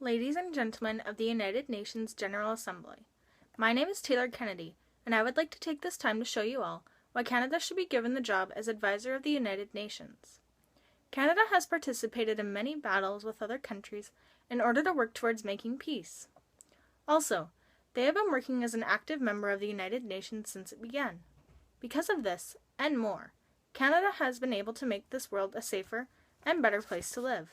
Ladies and gentlemen of the United Nations General Assembly, my name is Taylor Kennedy, and I would like to take this time to show you all why Canada should be given the job as advisor of the United Nations. Canada has participated in many battles with other countries in order to work towards making peace. Also, they have been working as an active member of the United Nations since it began. Because of this, and more, Canada has been able to make this world a safer and better place to live.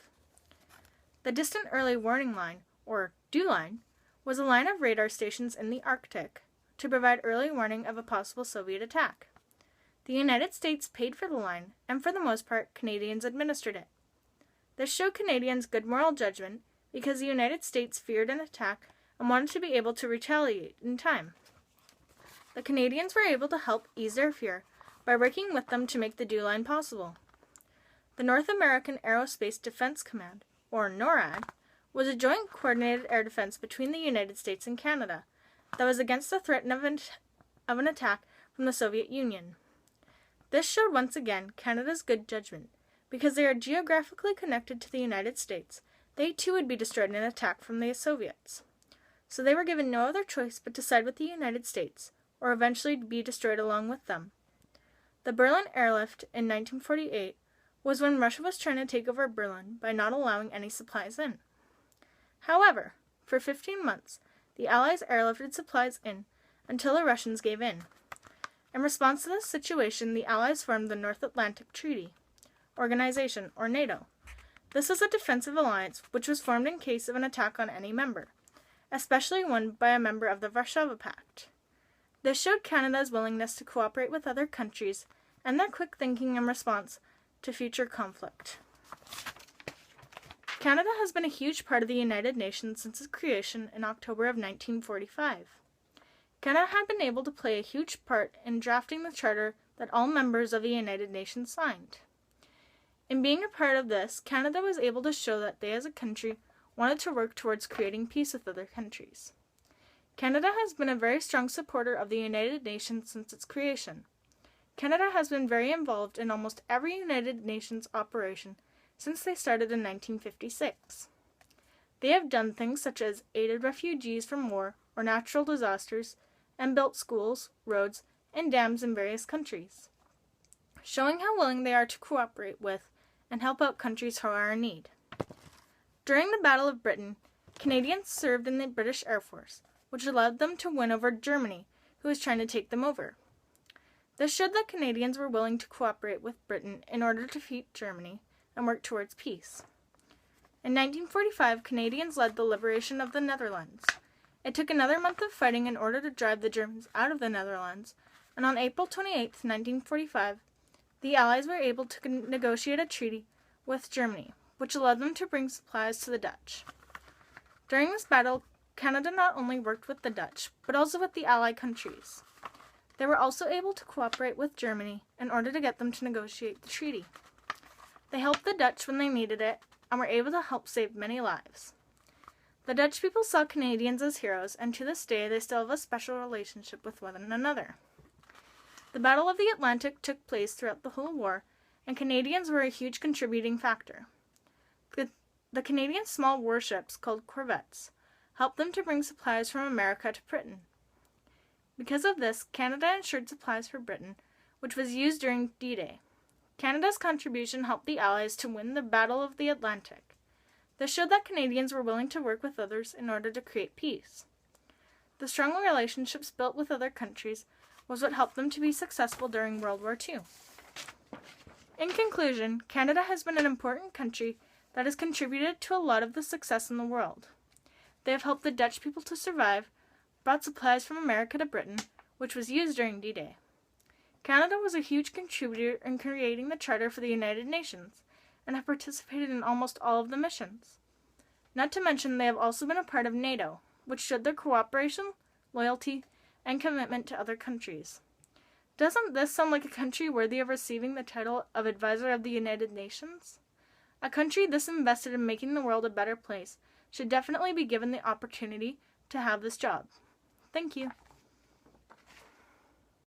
The Distant Early Warning Line, or DEW line, was a line of radar stations in the Arctic to provide early warning of a possible Soviet attack. The United States paid for the line, and for the most part, Canadians administered it. This showed Canadians good moral judgment because the United States feared an attack and wanted to be able to retaliate in time. The Canadians were able to help ease their fear by working with them to make the DEW line possible. The North American Aerospace Defense Command, or NORAD, was a joint coordinated air defense between the United States and Canada that was against the threat of an attack from the Soviet Union. This showed once again Canada's good judgment. Because they are geographically connected to the United States, they too would be destroyed in an attack from the Soviets. So they were given no other choice but to side with the United States, or eventually be destroyed along with them. The Berlin Airlift in 1948 was when Russia was trying to take over Berlin by not allowing any supplies in. However, for 15 months, the Allies airlifted supplies in until the Russians gave in. In response to this situation, the Allies formed the North Atlantic Treaty Organization, or NATO. This was a defensive alliance which was formed in case of an attack on any member, especially one by a member of the Warsaw Pact. This showed Canada's willingness to cooperate with other countries and their quick thinking in response to future conflict. Canada has been a huge part of the United Nations since its creation in October of 1945. Canada had been able to play a huge part in drafting the charter that all members of the United Nations signed. In being a part of this, Canada was able to show that they as a country wanted to work towards creating peace with other countries. Canada has been a very strong supporter of the United Nations since its creation. Canada has been very involved in almost every United Nations operation since they started in 1956. They have done things such as aided refugees from war or natural disasters and built schools, roads, and dams in various countries, showing how willing they are to cooperate with and help out countries who are in need. During the Battle of Britain, Canadians served in the British Air Force, which allowed them to win over Germany, who was trying to take them over. This showed that Canadians were willing to cooperate with Britain in order to defeat Germany and work towards peace. In 1945, Canadians led the liberation of the Netherlands. It took another month of fighting in order to drive the Germans out of the Netherlands, and on April 28, 1945, the Allies were able to negotiate a treaty with Germany, which allowed them to bring supplies to the Dutch. During this battle, Canada not only worked with the Dutch, but also with the Allied countries. They were also able to cooperate with Germany in order to get them to negotiate the treaty. They helped the Dutch when they needed it and were able to help save many lives. The Dutch people saw Canadians as heroes, and to this day they still have a special relationship with one another. The Battle of the Atlantic took place throughout the whole war, and Canadians were a huge contributing factor. The Canadian small warships, called corvettes, helped them to bring supplies from America to Britain. Because of this, Canada ensured supplies for Britain, which was used during D-Day. Canada's contribution helped the Allies to win the Battle of the Atlantic. This showed that Canadians were willing to work with others in order to create peace. The strong relationships built with other countries was what helped them to be successful during World War II. In conclusion, Canada has been an important country that has contributed to a lot of the success in the world. They have helped the Dutch people to survive, brought supplies from America to Britain, which was used during D-Day. Canada was a huge contributor in creating the Charter for the United Nations, and have participated in almost all of the missions. Not to mention, they have also been a part of NATO, which showed their cooperation, loyalty, and commitment to other countries. Doesn't this sound like a country worthy of receiving the title of Advisor of the United Nations? A country this invested in making the world a better place should definitely be given the opportunity to have this job. Thank you.